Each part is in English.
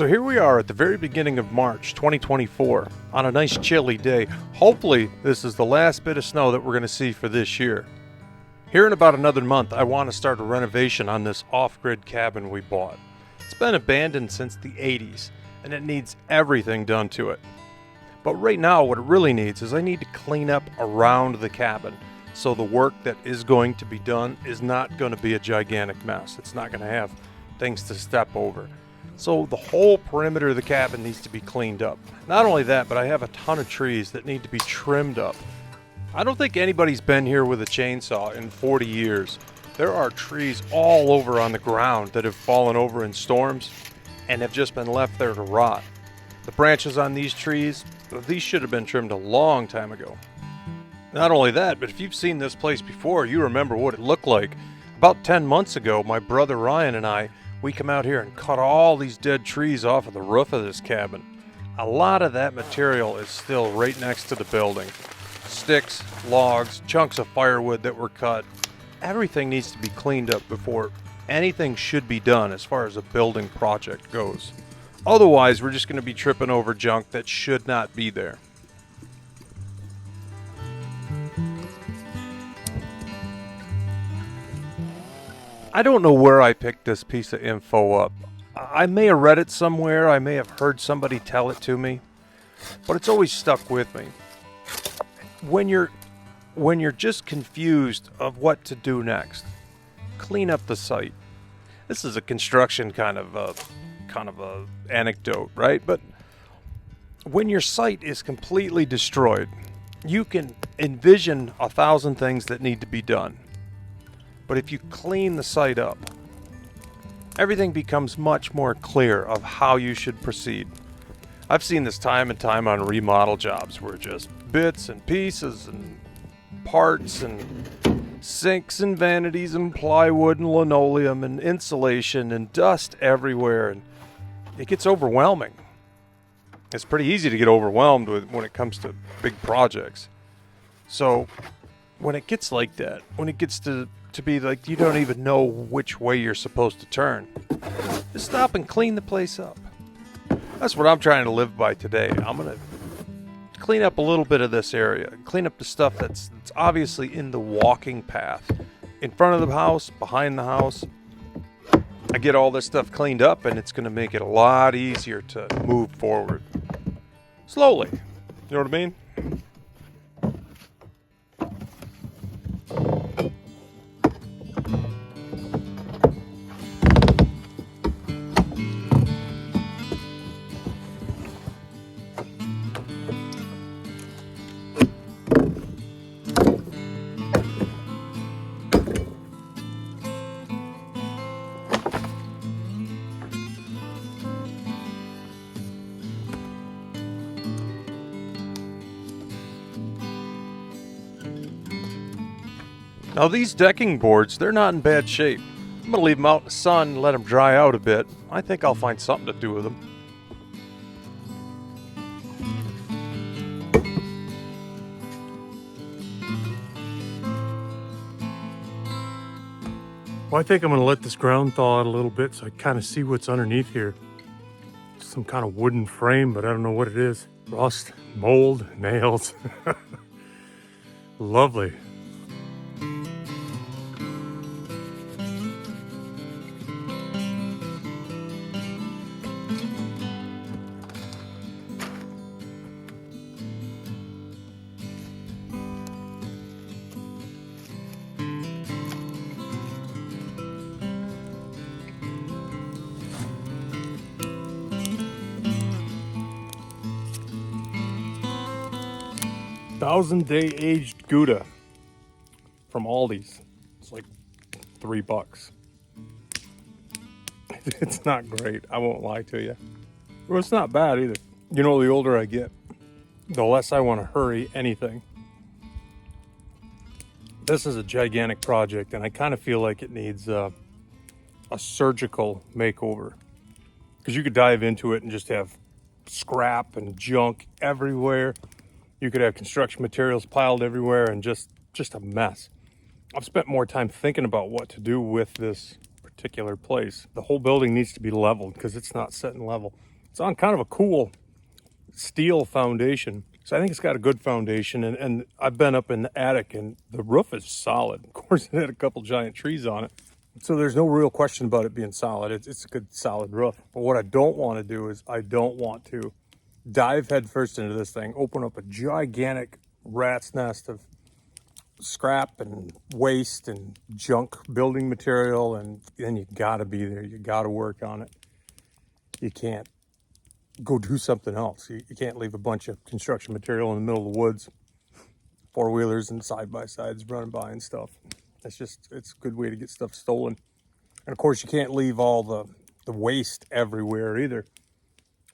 So here we are at the very beginning of March 2024 on a nice chilly day. Hopefully this is the last bit of snow that we're going to see for this year. Here in about another month, I want to start a renovation on this off-grid cabin we bought. It's been abandoned since the 80s and it needs everything done to it. But right now what it really needs is I need to clean up around the cabin so the work that is going to be done is not going to be a gigantic mess. It's not going to have things to step over. So the whole perimeter of the cabin needs to be cleaned up. Not only that, but I have a ton of trees that need to be trimmed up. I don't think anybody's been here with a chainsaw in 40 years. There are trees all over on the ground that have fallen over in storms and have just been left there to rot. The branches on these trees, these should have been trimmed a long time ago. Not only that, but if you've seen this place before, you remember what it looked like. About 10 months ago, my brother Ryan and we come out here and cut all these dead trees off of the roof of this cabin. A lot of that material is still right next to the building. Sticks, logs, chunks of firewood that were cut. Everything needs to be cleaned up before anything should be done as far as a building project goes. Otherwise, we're just going to be tripping over junk that should not be there. I don't know where I picked this piece of info up. I may have read it somewhere, I may have heard somebody tell it to me, but it's always stuck with me. When you're just confused of what to do next, clean up the site. This is a construction kind of a anecdote, right? But when your site is completely destroyed, you can envision 1,000 things that need to be done. But if you clean the site up, everything becomes much more clear of how you should proceed. I've seen this time and time on remodel jobs where just bits and pieces and parts and sinks and vanities and plywood and linoleum and insulation and dust everywhere, and it gets overwhelming. It's pretty easy to get overwhelmed when it comes to big projects. So when it gets like that, when it gets to be like you don't even know which way you're supposed to turn, just stop and clean the place up. That's what I'm trying to live by today. I'm going to clean up a little bit of this area, clean up the stuff that's obviously in the walking path, in front of the house, behind the house. I get all this stuff cleaned up and it's going to make it a lot easier to move forward slowly. You know what I mean? 'Now these decking boards, they're not in bad shape. I'm going to leave them out in the sun and let them dry out a bit. I think I'll find something to do with them. Well, I think I'm going to let this ground thaw out a little bit so I kind of see what's underneath here. Some kind of wooden frame, but I don't know what it is. Rust, mold, nails. Lovely. Thousand-day aged Gouda from Aldi's. It's like $3. It's not great, I won't lie to you. Well, it's not bad either. You know, the older I get, the less I want to hurry anything. This is a gigantic project, and I kind of feel like it needs a surgical makeover. Because you could dive into it and just have scrap and junk everywhere. You could have construction materials piled everywhere and just a mess. I've spent more time thinking about what to do with this particular place. The whole building needs to be leveled because it's not set and level. It's on kind of a cool steel foundation. So I think it's got a good foundation, and I've been up in the attic and the roof is solid. Of course, it had a couple giant trees on it. So there's no real question about it being solid. It's a good solid roof. But what I don't want to do is I don't want to dive headfirst into this thing, open up a gigantic rat's nest of scrap and waste and junk building material, and then you gotta be there. You gotta work on it. You can't go do something else. You can't leave a bunch of construction material in the middle of the woods, four-wheelers and side-by-sides running by and stuff. It's a good way to get stuff stolen. And of course, you can't leave all the waste everywhere either,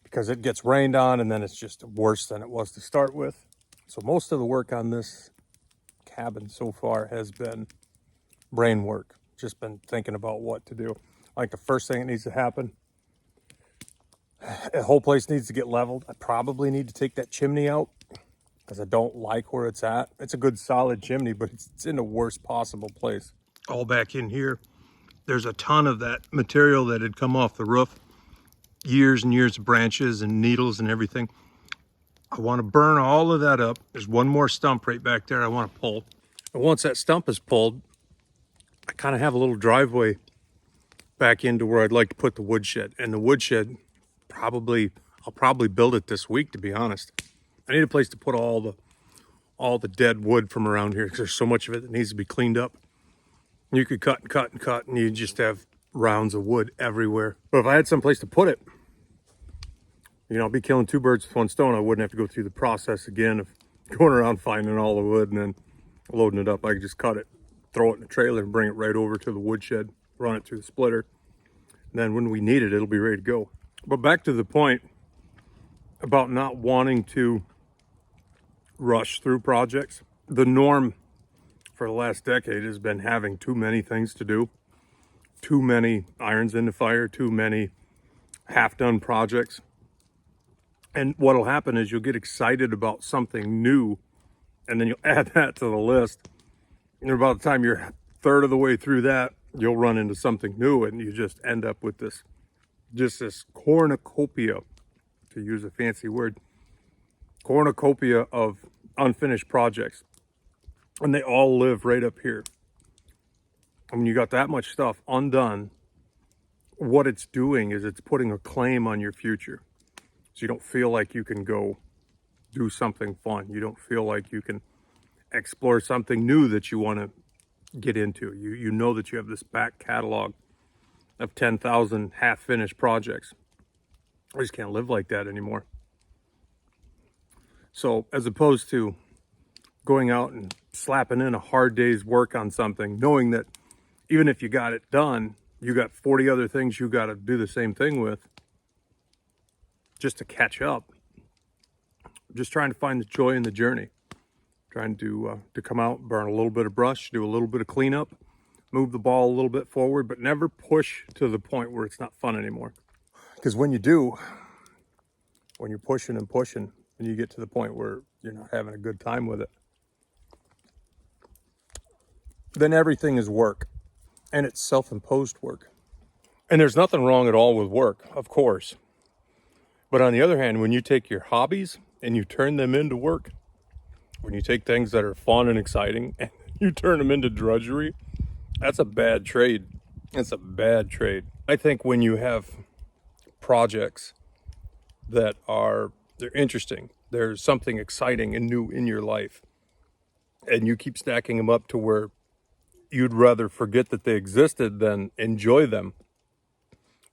because it gets rained on and then it's just worse than it was to start with. So most of the work on this cabin so far has been brain work. Just been thinking about what to do. Like the first thing that needs to happen, the whole place needs to get leveled. I probably need to take that chimney out because I don't like where it's at. It's a good solid chimney, but it's in the worst possible place. All back in here, there's a ton of that material that had come off the roof. Years and years of branches and needles and everything. I want to burn all of that up. There's one more stump right back there I want to pull. And once that stump is pulled, I kind of have a little driveway back into where I'd like to put the woodshed. And the woodshed, I'll probably build it this week, to be honest. I need a place to put all the dead wood from around here because there's so much of it that needs to be cleaned up. You could cut and cut and cut, and you just have rounds of wood everywhere. But if I had some place to put it, I'd be killing two birds with one stone. I wouldn't have to go through the process again of going around finding all the wood and then loading it up. I could just cut it, throw it in a trailer, and bring it right over to the woodshed, run it through the splitter. And then when we need it, it'll be ready to go. But back to the point about not wanting to rush through projects. The norm for the last decade has been having too many things to do, too many irons in the fire, too many half-done projects. And what'll happen is you'll get excited about something new, and then you'll add that to the list. And about the time you're a third of the way through that, you'll run into something new, and you just end up with this cornucopia, to use a fancy word, cornucopia of unfinished projects. And they all live right up here. And when you got that much stuff undone, what it's doing is it's putting a claim on your future. So you don't feel like you can go do something fun. You don't feel like you can explore something new that you want to get into. You know that you have this back catalog of 10,000 half-finished projects. I just can't live like that anymore. So as opposed to going out and slapping in a hard day's work on something, knowing that even if you got it done, you got 40 other things you got to do the same thing with just to catch up. Just trying to find the joy in the journey. Trying to come out, burn a little bit of brush, do a little bit of cleanup, move the ball a little bit forward, but never push to the point where it's not fun anymore. Because when you do, when you're pushing and pushing, and you get to the point where you're not having a good time with it, then everything is work, and it's self-imposed work. And there's nothing wrong at all with work, of course. But on the other hand, when you take your hobbies and you turn them into work, when you take things that are fun and exciting and you turn them into drudgery, that's a bad trade. It's a bad trade. I think when you have projects that they're interesting, there's something exciting and new in your life, and you keep stacking them up to where you'd rather forget that they existed than enjoy them,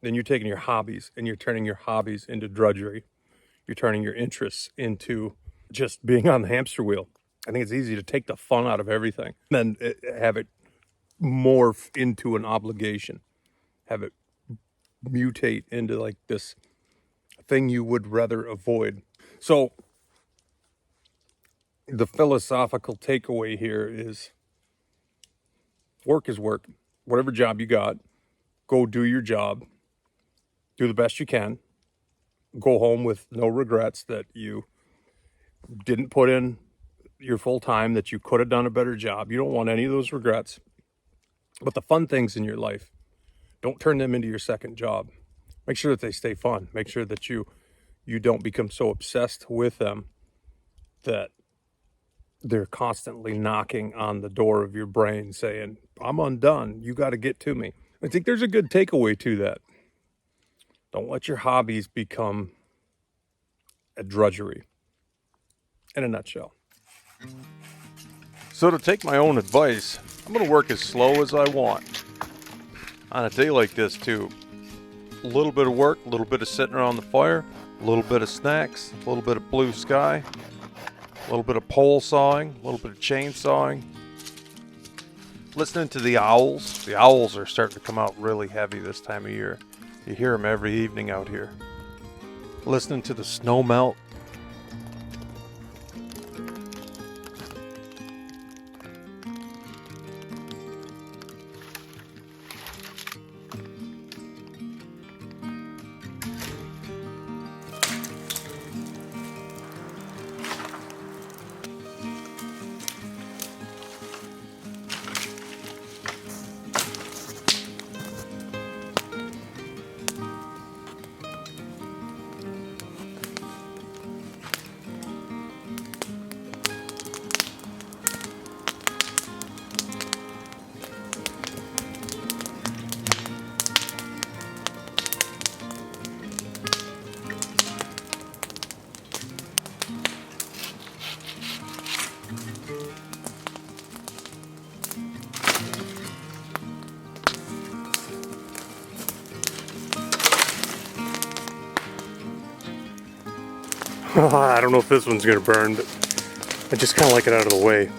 then you're taking your hobbies and you're turning your hobbies into drudgery. You're turning your interests into just being on the hamster wheel. I think it's easy to take the fun out of everything, then have it morph into an obligation, have it mutate into like this thing you would rather avoid. So the philosophical takeaway here is work is work. Whatever job you got, go do your job, do the best you can, go home with no regrets that you didn't put in your full time, that you could have done a better job. You don't want any of those regrets. But the fun things in your life, don't turn them into your second job. Make sure that they stay fun. Make sure that you don't become so obsessed with them that they're constantly knocking on the door of your brain saying, I'm undone. You got to get to me. I think there's a good takeaway to that. Don't let your hobbies become a drudgery. In a nutshell. So to take my own advice, I'm going to work as slow as I want. On a day like this too. A little bit of work, a little bit of sitting around the fire, a little bit of snacks, a little bit of blue sky, a little bit of pole sawing, a little bit of chainsawing. Listening to the owls. The owls are starting to come out really heavy this time of year. You hear them every evening out here. Listening to the snow melt. I don't know if this one's going to burn, but I just kind of like it out of the way.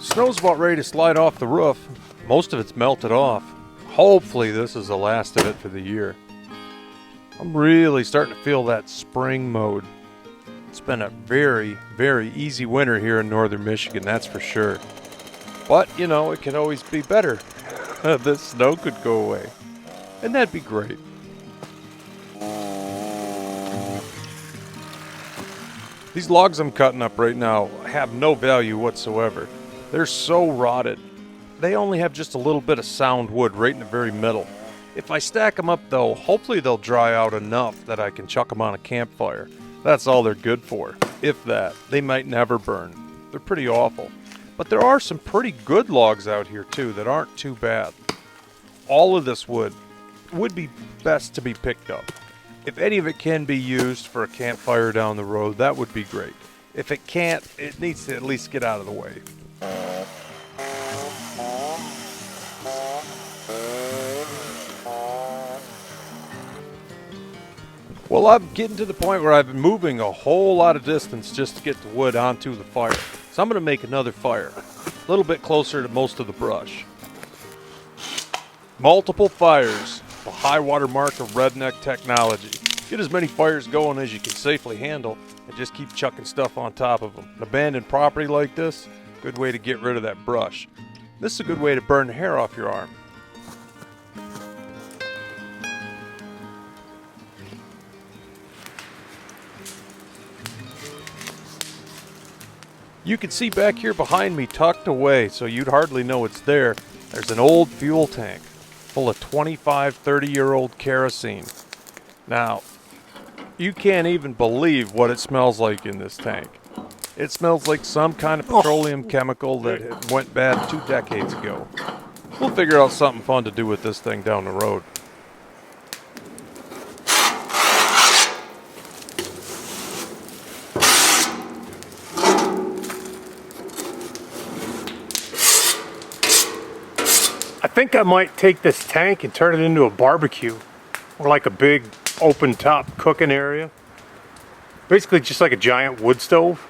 Snow's about ready to slide off the roof. Most of it's melted off. Hopefully this is the last of it for the year. I'm really starting to feel that spring mode. It's been a very, very easy winter here in northern Michigan, that's for sure. But, you know, it can always be better. This snow could go away. And that'd be great. These logs I'm cutting up right now have no value whatsoever. They're so rotted. They only have just a little bit of sound wood right in the very middle. If I stack them up though, hopefully they'll dry out enough that I can chuck them on a campfire. That's all they're good for, if that. They might never burn. They're pretty awful. But there are some pretty good logs out here too that aren't too bad. All of this wood would be best to be picked up. If any of it can be used for a campfire down the road, that would be great. If it can't, it needs to at least get out of the way. Well, I'm getting to the point where I've been moving a whole lot of distance just to get the wood onto the fire. So I'm going to make another fire, a little bit closer to most of the brush. Multiple fires. The high water mark of redneck technology. Get as many fires going as you can safely handle and just keep chucking stuff on top of them. An abandoned property like this, good way to get rid of that brush. This is a good way to burn the hair off your arm. You can see back here behind me tucked away so you'd hardly know it's there. There's an old fuel tank full of 25, 30-year-old kerosene. Now, you can't even believe what it smells like in this tank. It smells like some kind of petroleum chemical that went bad 2 decades ago. We'll figure out something fun to do with this thing down the road. I think I might take this tank and turn it into a barbecue, or like a big open top cooking area. Basically just like a giant wood stove.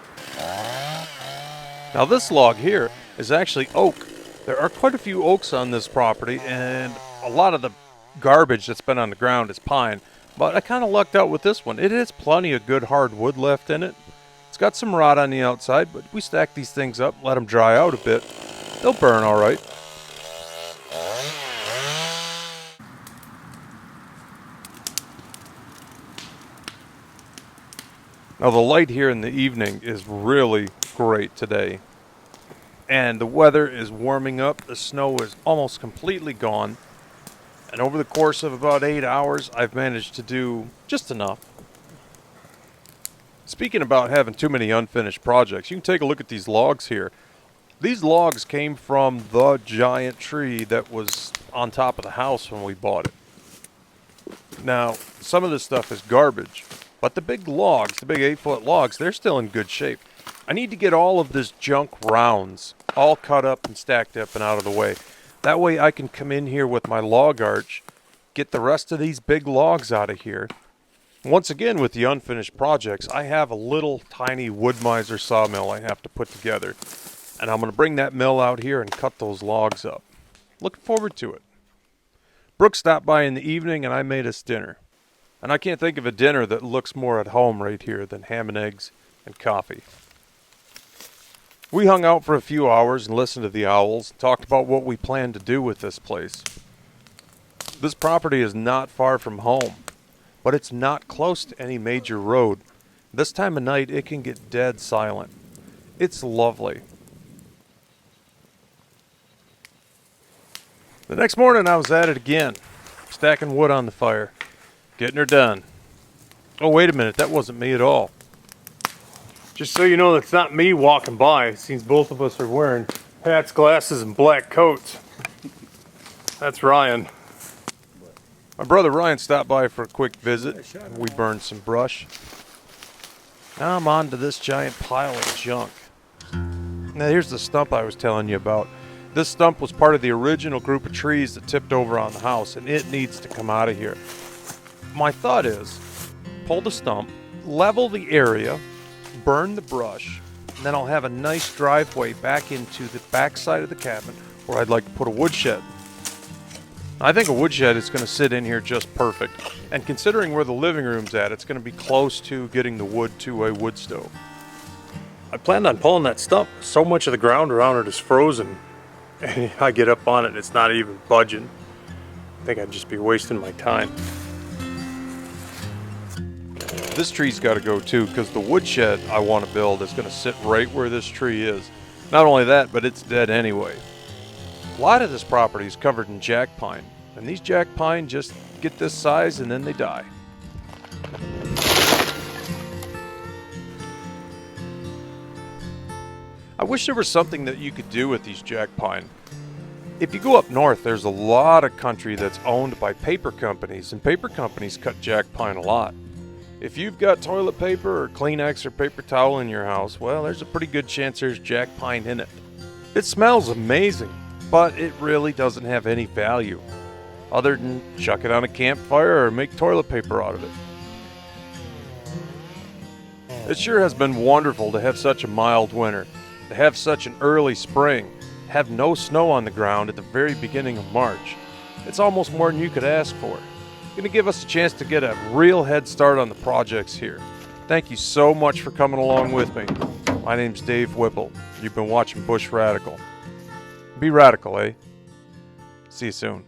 Now this log here is actually oak. There are quite a few oaks on this property, and a lot of the garbage that's been on the ground is pine. But I kind of lucked out with this one. It has plenty of good hard wood left in it. It's got some rot on the outside, but we stack these things up, let them dry out a bit. They'll burn all right. Now the light here in the evening is really great today. And the weather is warming up. The snow is almost completely gone. And over the course of about 8 hours, I've managed to do just enough. Speaking about having too many unfinished projects, you can take a look at these logs here. These logs came from the giant tree that was on top of the house when we bought it. Now, some of this stuff is garbage, but the big logs, the big 8-foot logs, they're still in good shape. I need to get all of this junk rounds all cut up and stacked up and out of the way. That way I can come in here with my log arch, get the rest of these big logs out of here. Once again, with the unfinished projects, I have a little tiny wood miser sawmill I have to put together. And I'm going to bring that mill out here and cut those logs up. Looking forward to it. Brooke stopped by in the evening and I made us dinner. And I can't think of a dinner that looks more at home right here than ham and eggs and coffee. We hung out for a few hours and listened to the owls and talked about what we plan to do with this place. This property is not far from home, but it's not close to any major road. This time of night it can get dead silent. It's lovely. The next morning I was at it again, stacking wood on the fire, getting her done. Oh, wait a minute, that wasn't me at all. Just so you know, that's not me walking by. It seems both of us are wearing hats, glasses, and black coats. That's Ryan. My brother Ryan stopped by for a quick visit. We burned some brush. Now I'm on to this giant pile of junk. Now here's the stump I was telling you about. This stump was part of the original group of trees that tipped over on the house, and it needs to come out of here. My thought is, pull the stump, level the area, burn the brush, and then I'll have a nice driveway back into the back side of the cabin where I'd like to put a woodshed. I think a woodshed is going to sit in here just perfect, and considering where the living room's at, it's going to be close to getting the wood to a wood stove. I planned on pulling that stump. So much of the ground around it is frozen. And I get up on it and it's not even budging. I think I'd just be wasting my time. This tree's got to go too, because the woodshed I want to build is going to sit right where this tree is. Not only that, but it's dead anyway. A lot of this property is covered in jack pine, and these jack pine just get this size and then they die. I wish there was something that you could do with these jack pine. If you go up north, there's a lot of country that's owned by paper companies, and paper companies cut jack pine a lot. If you've got toilet paper or Kleenex or paper towel in your house, well, there's a pretty good chance there's jack pine in it. It smells amazing, but it really doesn't have any value, other than chuck it on a campfire or make toilet paper out of it. It sure has been wonderful to have such a mild winter. To have such an early spring, have no snow on the ground at the very beginning of March. It's almost more than you could ask for. Going to give us a chance to get a real head start on the projects here. Thank you so much for coming along with me. My name's Dave Whipple. You've been watching Bush Radical. Be radical, eh? See you soon.